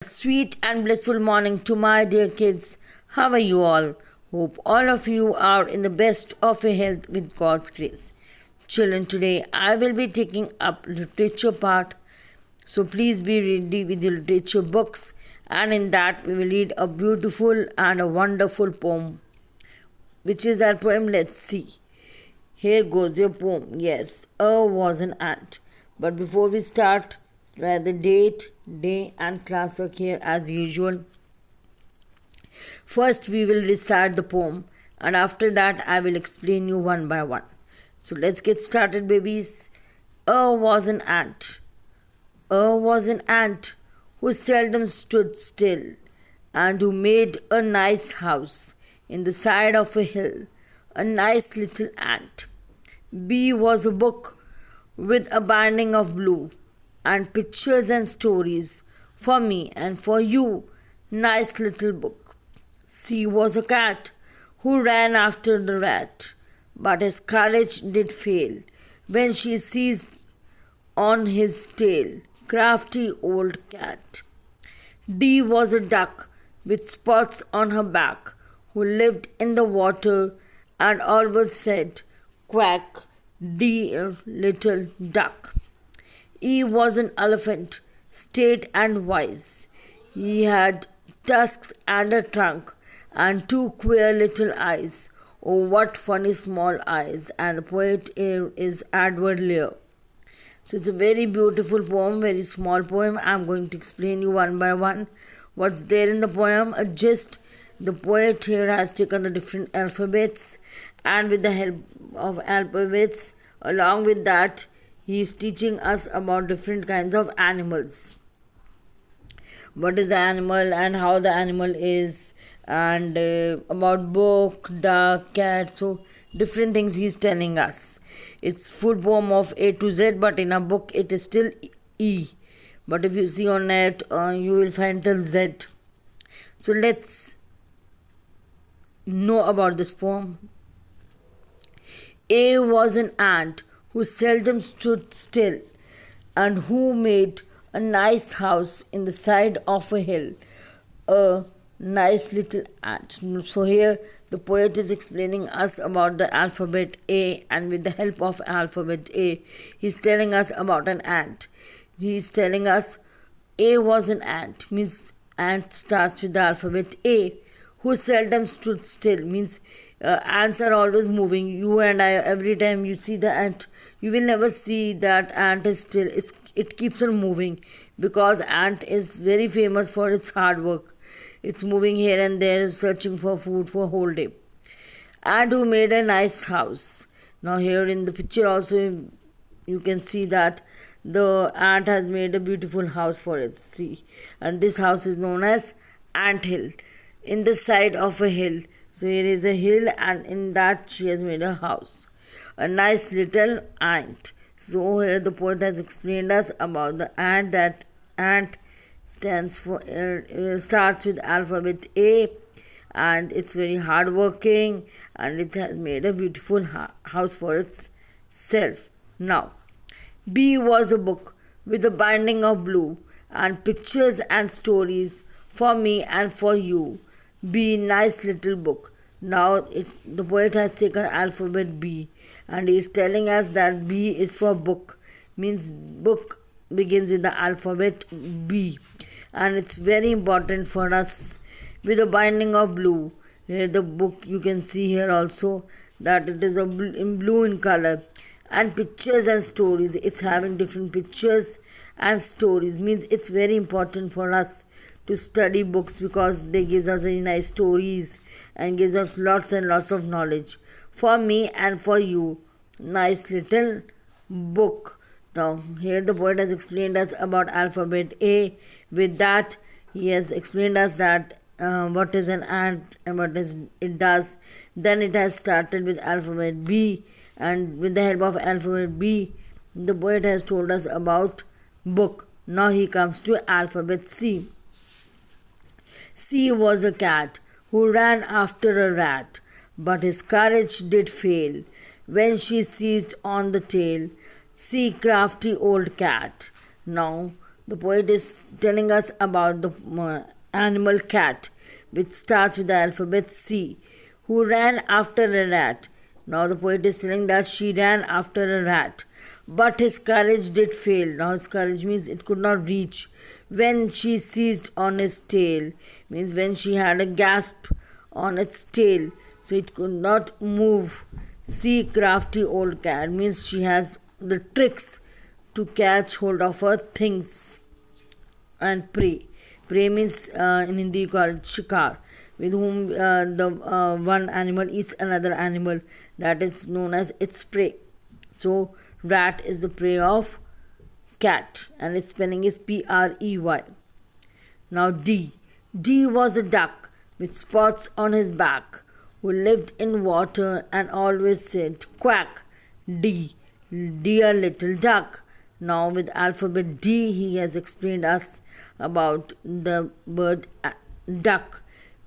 Sweet and blissful morning to my dear kids. How are you all? Hope all of you are in the best of your health with God's grace. Children, today I will be taking up literature part. So please be ready with your literature books, and in that we will read a beautiful and a wonderful poem. Which is that poem? Let's see. Here goes your poem. Yes, was an ant. But before we start, write the date, day, and class work here as usual. First, we will recite the poem, and after that, I will explain you one by one. So let's get started, babies. Was an ant. Was an ant who seldom stood still, and who made a nice house in the side of a hill. A nice little ant. B was a book with a binding of blue, and pictures and stories for me and for you. Nice little book. C was a cat who ran after the rat, but his courage did fail when she seized on his tail. Crafty old cat. D was a duck with spots on her back who lived in the water and always said, "Quack, dear little duck." E was an elephant, straight and wise. He had tusks and a trunk, and two queer little eyes. Oh, what funny small eyes! And the poet here is Edward Lear. So it's a very beautiful poem, very small poem. I'm going to explain you one by one what's there in the poem. A gist. The poet here has taken the different alphabets, and with the help of alphabets, along with that, he is teaching us about different kinds of animals. What is the animal and how the animal is, and about book, duck, cat. So different things he's telling us. It's full poem of A to Z, but in a book it is still E. But if you see on net, you will find till Z. So let's know about this poem. A was an ant who seldom stood still, and who made a nice house in the side of a hill. A nice little ant. So here the poet is explaining us about the alphabet A, and with the help of alphabet A, he's telling us about an ant. He's telling us A was an ant, means ant starts with the alphabet A, who seldom stood still, means ants are always moving. You and I, every time you see the ant, you will never see that ant is still. It keeps on moving, because ant is very famous for its hard work. It's moving here and there, searching for food for a whole day. And who made a nice house. Now here in the picture also you can see that the ant has made a beautiful house for it. See, and this house is known as ant hill, in the side of a hill. So here is a hill, and in that she has made a house. A nice little ant. So here the poet has explained us about the ant. That ant stands for starts with alphabet A, and it's very hardworking, and it has made a beautiful house for itself. Now, B was a book with a binding of blue, and pictures and stories for me and for you. B, nice little book. Now the poet has taken alphabet B, and he is telling us that B is for book, means book begins with the alphabet B, and it's very important for us. With a binding of blue, here the book you can see here also that it is in blue in color, and pictures and stories. It's having different pictures and stories, means it's very important for us to study books, because they gives us very nice stories and gives us lots and lots of knowledge for me and for you. Nice little book. Now here the poet has explained us about alphabet A. With that, he has explained us that what is an ant and what is it does. Then it has started with alphabet B, and with the help of alphabet B, the poet has told us about book. Now he comes to alphabet C. C was a cat who ran after a rat, but his courage did fail when she seized on the tail. See, crafty old cat. Now The poet is telling us about the animal cat, which starts with the alphabet C, who ran after a rat. Now the poet is telling that she ran after a rat, but his courage did fail. Now his courage means it could not reach when she seized on his tail, means when she had a gasp on its tail, so it could not move. See, crafty old cat means she has the tricks to catch hold of her things and prey. Prey means in Hindi you call it shikar, with whom the one animal eats another animal, that is known as its prey. So rat is the prey of cat, and its spelling is Prey. Now D. D was a duck with spots on his back, who lived in water and always said quack. D. Dear little duck. Now with alphabet D he has explained us about the bird duck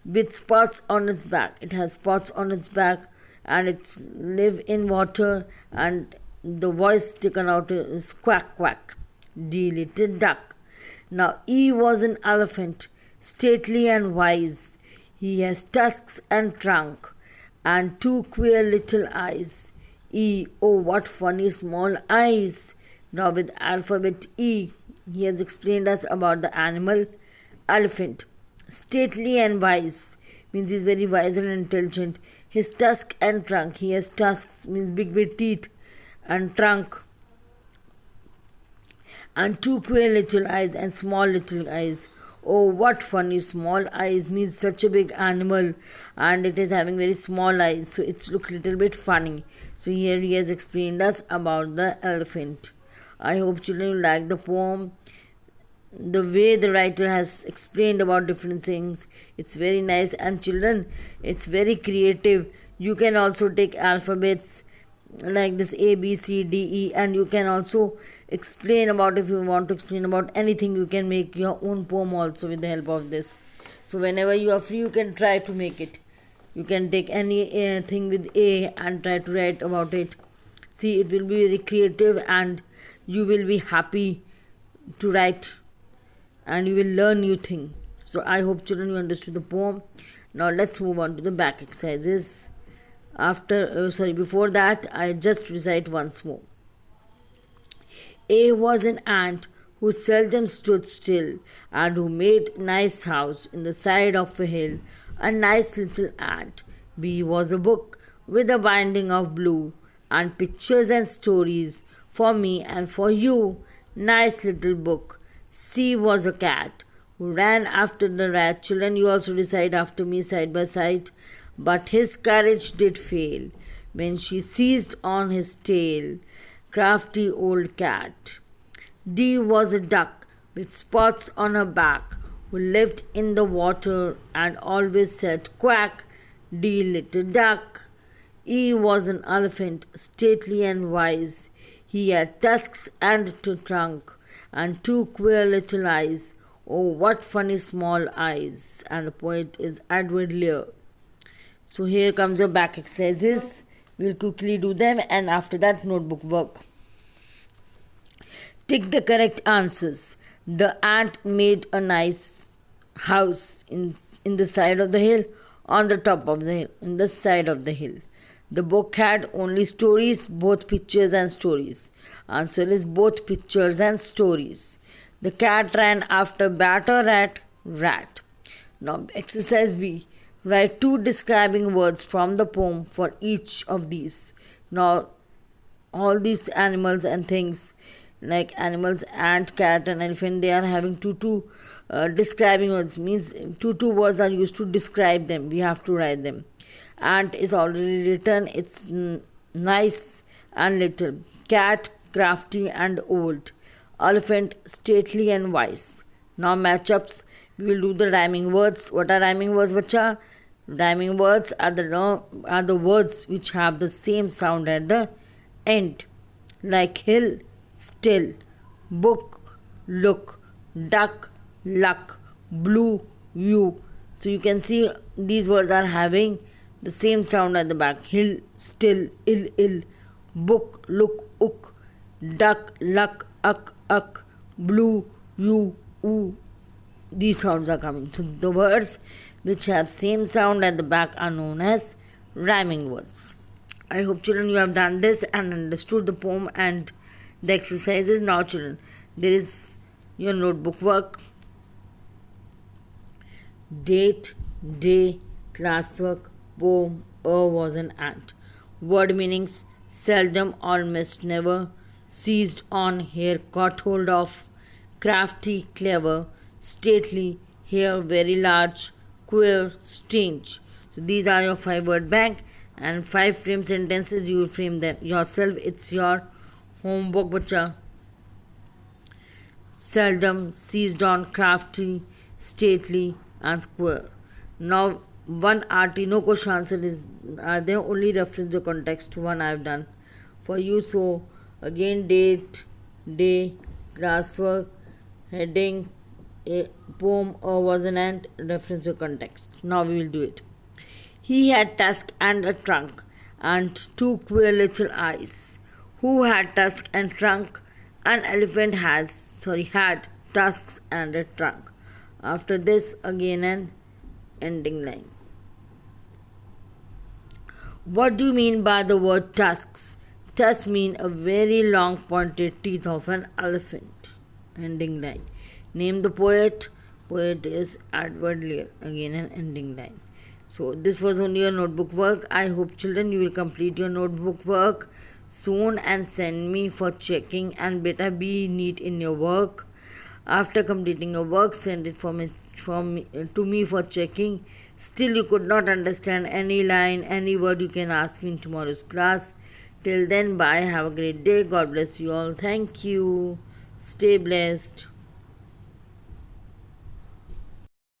with spots on its back. It has spots on its back and it's live in water, and the voice taken out is quack quack. D little duck. Now E was an elephant, stately and wise. He has tusks and trunk and two queer little eyes. E, oh what funny small eyes. Now with alphabet E, he has explained us about the animal elephant. Stately and wise means he is very wise and intelligent. His tusk and trunk, he has tusks means big teeth, and trunk, and two queer little eyes and small little eyes. Oh, what funny small eyes means such a big animal and it is having very small eyes, so it's look little bit funny. So here he has explained us about the elephant. I hope children you like the poem. The way the writer has explained about different things, it's very nice, and children, it's very creative. You can also take alphabets like this A, B, C, D, E, and you can also explain about, if you want to explain about anything, you can make your own poem also with the help of this. So whenever you are free, you can try to make it. You can take any thing with A and try to write about it. See, it will be very creative and you will be happy to write and you will learn new thing. So I hope children you understood the poem. Now let's move on to the back exercises. Before that, I just recite once more. A was an ant who seldom stood still and who made nice house in the side of a hill, a nice little ant. B was a book with a binding of blue and pictures and stories for me and for you, nice little book. C was a cat who ran after the rat. Children, you also recite after me side by side. But his courage did fail when she seized on his tail. Crafty old cat. D was a duck with spots on her back who lived in the water and always said quack. D little duck. E was an elephant, stately and wise. He had tusks and a trunk and two queer little eyes. Oh, what funny small eyes. And the poet is Edward Lear. So here comes your back exercises. We'll quickly do them and after that notebook work. Tick the correct answers. The ant made a nice house in the side of the hill, on the top of the hill, in the side of the hill. The book had only stories, both pictures and stories. Answer is both pictures and stories. The cat ran after batter rat. Now exercise B. Write two describing words from the poem for each of these. Now, all these animals and things, like animals, ant, cat, and elephant, they are having two describing words. Means two words are used to describe them. We have to write them. Ant is already written. It's nice and little. Cat, crafty and old. Elephant, stately and wise. Now matchups. We will do the rhyming words. What are rhyming words, bacha? Rhyming words are the words which have the same sound at the end, like hill, still, book, look, duck, luck, blue, you. So you can see these words are having the same sound at the back. Hill, still, ill, book, look, ook, duck, luck, uck, blue, u, u. These sounds are coming. So the words which have same sound at the back are known as rhyming words. I hope children you have done this and understood the poem and the exercises. Now children, there is your notebook work. Date, day, classwork, poem, was an ant. Word meanings: seldom, almost never, seized on, here, caught hold of, crafty, clever, stately, here, very large, queer, strange. So these are your 5 word bank and 5 frame sentences. You will frame them yourself. It's your homework, bacha. Seldom, seized on, crafty, stately, and square. Now, one RT, no question answer is are there, only reference the context. One I have done for you. So, again, date, day, classwork, heading, a poem, or was an ant, reference the context. Now we will do it. He had tusk and a trunk, and 2 queer little eyes. Who had tusk and trunk? An elephant had tusks and a trunk. After this, again an ending line. What do you mean by the word tusks? Tusks mean a very long pointed teeth of an elephant. Ending line. Name the poet. Poet is Edward Lear. Again an ending line. So this was only your notebook work. I hope children you will complete your notebook work soon and send me for checking, and better be neat in your work. After completing your work, send it to me for checking. Still you could not understand any line, any word, you can ask me in tomorrow's class. Till then, bye. Have a great day. God bless you all. Thank you. Stay blessed.